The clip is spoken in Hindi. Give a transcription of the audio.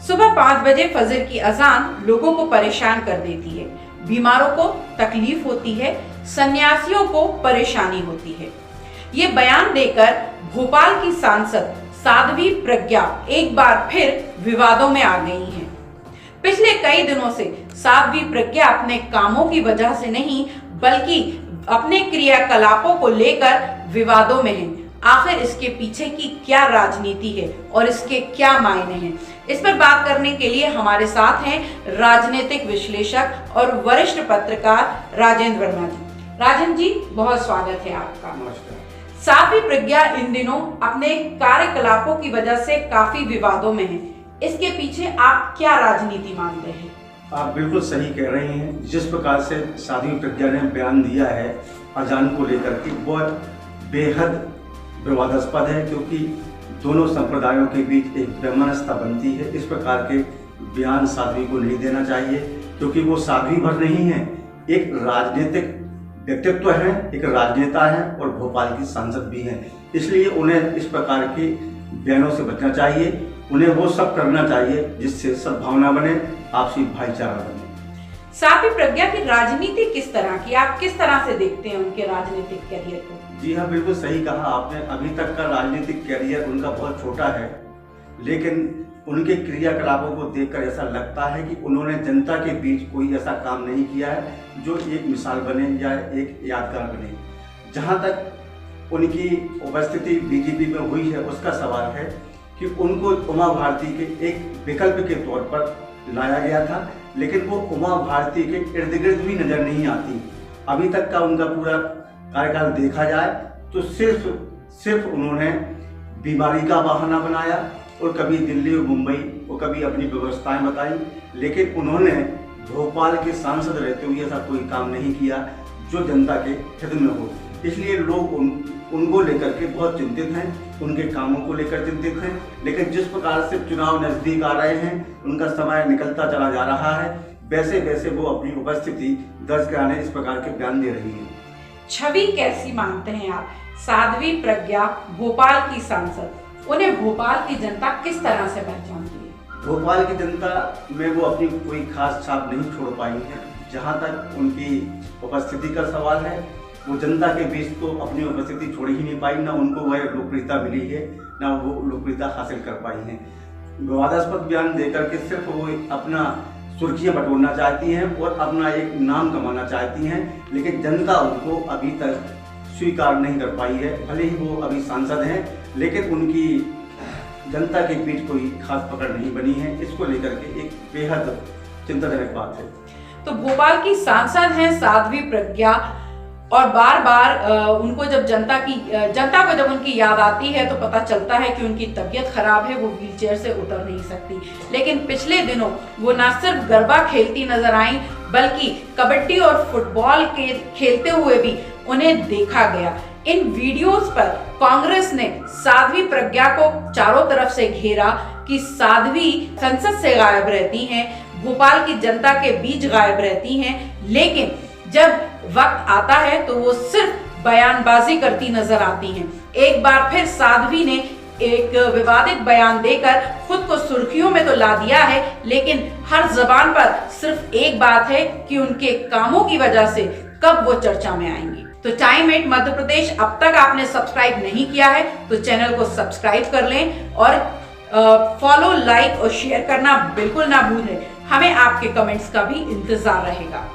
सुबह 5 बजे फजर की अजान लोगों को परेशान कर देती है, बीमारों को तकलीफ होती है, सन्यासियों को परेशानी होती है। ये बयान देकर भोपाल की सांसद साध्वी प्रज्ञा एक बार फिर विवादों में आ गई हैं। पिछले कई दिनों से साध्वी प्रज्ञा अपने कामों की वजह से नहीं बल्कि अपने क्रियाकलापों को लेकर विवादों में हैं। आखिर इसके पीछे की क्या राजनीति है और इसके क्या मायने हैं, इस पर बात करने के लिए हमारे साथ हैं राजनीतिक विश्लेषक और वरिष्ठ पत्रकार राजेंद्र वर्मा जी। राजेंद्र जी, बहुत स्वागत है आपका। नमस्कार। साध्वी प्रज्ञा इन दिनों अपने कार्यकलापों की वजह से काफी विवादों में है, इसके पीछे आप क्या राजनीति मानते हैं? आप बिल्कुल सही कह रही हैं। जिस प्रकार से साध्वी प्रज्ञा ने बयान दिया है अजान को लेकर के, वह बेहद विवादास्पद है, क्योंकि दोनों संप्रदायों के बीच एक वैमनस्यता बनती है। इस प्रकार के बयान साध्वी को नहीं देना चाहिए, क्योंकि वो साध्वी भर नहीं है, एक राजनीतिक व्यक्तित्व है, एक राजनेता है और भोपाल की सांसद भी हैं। इसलिए उन्हें इस प्रकार के बयानों से बचना चाहिए। उन्हें वो सब करना चाहिए जिससे सद्भावना बने, आपसी भाईचारा बने। साध्वी प्रज्ञा की राजनीति किस तरह की, आप किस तरह से देखते हैं उनके राजनीतिक करियर को? जी हाँ, बिल्कुल सही कहा आपने। अभी तक का राजनीतिक करियर उनका बहुत छोटा है, लेकिन उनके क्रियाकलापों को देखकर ऐसा लगता है कि उन्होंने जनता के बीच कोई ऐसा काम नहीं किया है जो एक मिसाल बने या एक यादगार बने। जहाँ तक उनकी उपस्थिति बीजेपी में हुई है, उसका सवाल है कि उनको उमा भारती के एक विकल्प के तौर पर लाया गया था, लेकिन वो उमा भारती के इर्द गिर्द भी नजर नहीं आती। अभी तक का उनका पूरा कार्यकाल देखा जाए तो सिर्फ उन्होंने बीमारी का बहाना बनाया और कभी दिल्ली और मुंबई और कभी अपनी व्यवस्थाएं बताई, लेकिन उन्होंने भोपाल के सांसद रहते हुए ऐसा कोई काम नहीं किया जो जनता के हित में हो। इसलिए लोग उनको लेकर के बहुत चिंतित हैं, उनके कामों को लेकर चिंतित हैं। लेकिन जिस प्रकार से चुनाव नजदीक आ रहे हैं, उनका समय निकलता चला जा रहा है, वैसे वैसे वो अपनी उपस्थिति दर्ज कराने इस प्रकार के बयान दे रही है। छवि कैसी मानते हैं आप? साध्वी प्रज्ञा भोपाल की सांसद, उन्हें भोपाल की जनता किस तरह से पहचानती है? भोपाल की जनता में वो अपनी कोई खास छाप नहीं छोड़ पाई है। जहाँ तक उनकी उपस्थिति का सवाल है, वो जनता के बीच तो अपनी उपस्थिति छोड़ ही नहीं पाई। ना उनको वह लोकप्रियता मिली है, ना वो लोकप्रियता हासिल कर पाई है। विवादास्पद बयान देकर के सिर्फ वो अपना सुर्खियां बटोरना चाहती हैं और अपना एक नाम कमाना चाहती हैं, लेकिन जनता उनको अभी तक स्वीकार नहीं कर पाई है। भले ही वो अभी सांसद हैं, लेकिन उनकी जनता के बीच कोई खास पकड़ नहीं बनी है। इसको लेकर के एक बेहद चिंताजनक बात है। तो भोपाल की सांसद हैं साध्वी प्रज्ञा, और बार बार उनको जब जनता को जब उनकी याद आती है तो पता चलता है कि उनकी तबीयत खराब है, वो व्हीलचेयर से उतर नहीं सकती। लेकिन पिछले दिनों वो न सिर्फ गरबा खेलती नजर आई, बल्कि कबड्डी और फुटबॉल के खेलते हुए भी उन्हें देखा गया। इन वीडियोस पर कांग्रेस ने साध्वी प्रज्ञा को चारों तरफ से घेरा कि साध्वी संसद से गायब रहती हैं, भोपाल की जनता के बीच गायब रहती हैं, लेकिन जब वक्त आता है तो वो सिर्फ बयानबाजी करती नजर आती हैं। एक बार फिर साध्वी ने एक विवादित बयान देकर खुद को सुर्खियों में तो ला दिया है, लेकिन हर जबान पर सिर्फ एक बात है कि उनके कामों की वजह से कब वो चर्चा में आएंगी। तो टाइम 8 मध्य प्रदेश अब तक आपने सब्सक्राइब नहीं किया है तो चैनल को सब्सक्राइब कर लें और फॉलो, लाइक और शेयर करना बिल्कुल ना भूलें। हमें आपके कमेंट्स का भी इंतजार रहेगा।